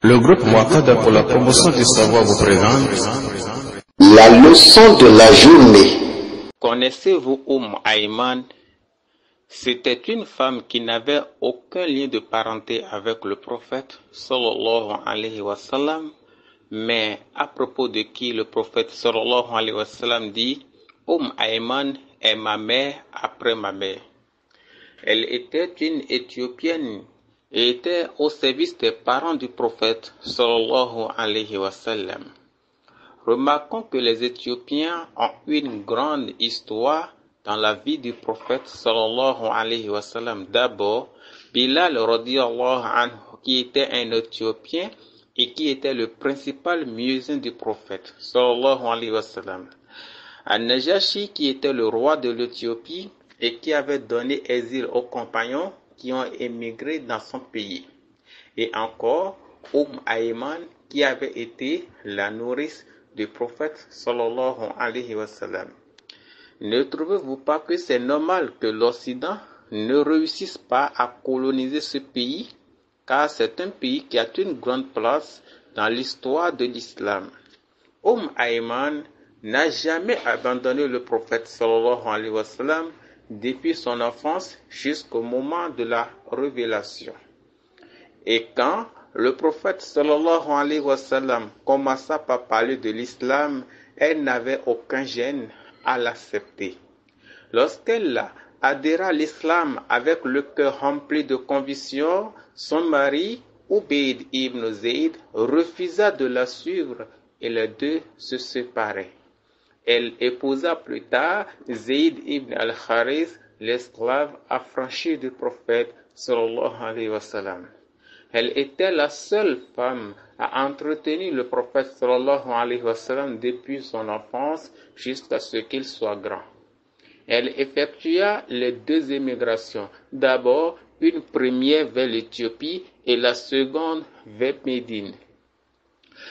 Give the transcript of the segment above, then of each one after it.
Le groupe Muaqada pour la promotion du savoir vous présente la leçon de la journée. Connaissez-vous Ayman? C'était une femme qui n'avait aucun lien de parenté avec le prophète sallallahu alayhi wa sallam, mais à propos de qui le prophète sallallahu alayhi wa sallam dit Ayman est ma mère après ma mère. Elle était une Éthiopienne et était au service des parents du prophète sallallahu alayhi wa sallam. Remarquons que les Éthiopiens ont une grande histoire dans la vie du prophète sallallahu alayhi wa sallam. D'abord, Bilal radiyallahu anhu, qui était un Éthiopien et qui était le principal muezzin du prophète sallallahu alayhi wa sallam. An-Najashi, qui était le roi de l'Éthiopie et qui avait donné exil aux compagnons qui ont émigré dans son pays. Et encore, Ayman, qui avait été la nourrice du prophète sallallahu alayhi wa sallam. Ne trouvez-vous pas que c'est normal que l'Occident ne réussisse pas à coloniser ce pays, car c'est un pays qui a une grande place dans l'histoire de l'islam. Ayman n'a jamais abandonné le prophète sallallahu alayhi wa sallam depuis son enfance jusqu'au moment de la révélation. Et quand le prophète sallallahu alayhi wa sallam commença par parler de l'islam, elle n'avait aucun gêne à l'accepter. Lorsqu'elle adhéra à l'islam avec le cœur rempli de conviction, son mari, Ubayd ibn Zayd, refusa de la suivre et les deux se séparèrent. Elle épousa plus tard Zayd ibn al-Kharis, l'esclave affranchi du prophète sallallahu alayhi wa sallam. Elle était la seule femme à entretenir le prophète sallallahu alayhi wa sallam depuis son enfance jusqu'à ce qu'il soit grand. Elle effectua les deux émigrations, d'abord une première vers l'Éthiopie et la seconde vers Médine.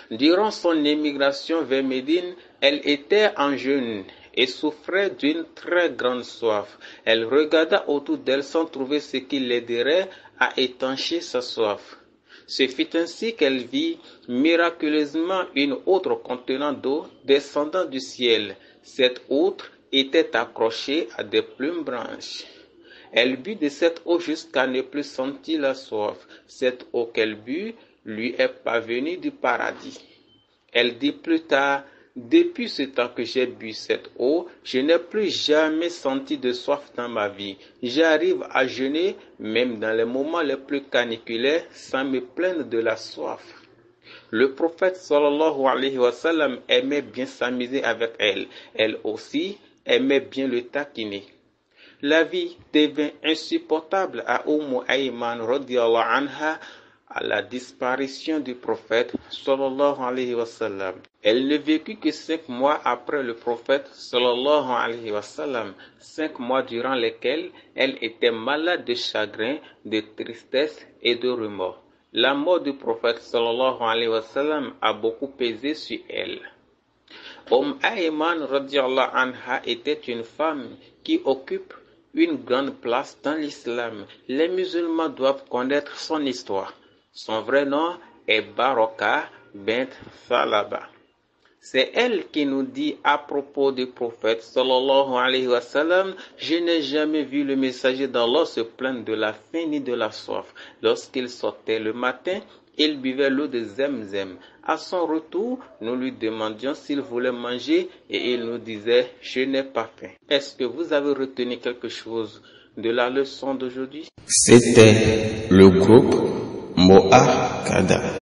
Durant son émigration vers Médine, elle était en jeûne et souffrait d'une très grande soif. Elle regarda autour d'elle sans trouver ce qui l'aiderait à étancher sa soif. Ce fut ainsi qu'elle vit miraculeusement une autre contenant d'eau descendant du ciel. Cette autre était accrochée à des plumes blanches. Elle but de cette eau jusqu'à ne plus sentir la soif. Cette eau qu'elle but lui est parvenue du paradis. Elle dit plus tard: depuis ce temps que j'ai bu cette eau, je n'ai plus jamais senti de soif dans ma vie. J'arrive à jeûner, même dans les moments les plus caniculaires, sans me plaindre de la soif. Le prophète sallallahu alayhi wa sallam aimait bien s'amuser avec elle. Elle aussi aimait bien le taquiner. La vie devint insupportable à Ayman radiyallahu anha à la disparition du prophète sallallahu alayhi wa sallam. Elle ne vécut que 5 mois après le prophète sallallahu alayhi wa sallam, 5 mois durant lesquels elle était malade de chagrin, de tristesse et de remords. La mort du prophète sallallahu alayhi wa sallam a beaucoup pesé sur elle. Ayman radiyallahu anha était une femme qui occupe une grande place dans l'islam. Les musulmans doivent connaître son histoire. Son vrai nom est Baraka bint Thalaba. C'est elle qui nous dit à propos du prophète sallallahu alayhi wa sallam: je n'ai jamais vu le messager d'Allah se plaindre de la faim ni de la soif. Lorsqu'il sortait le matin, il buvait l'eau de Zemzem. À son retour, nous lui demandions s'il voulait manger et il nous disait: je n'ai pas faim. Est-ce que vous avez retenu quelque chose de la leçon d'aujourd'hui? C'était le groupe Muaqada.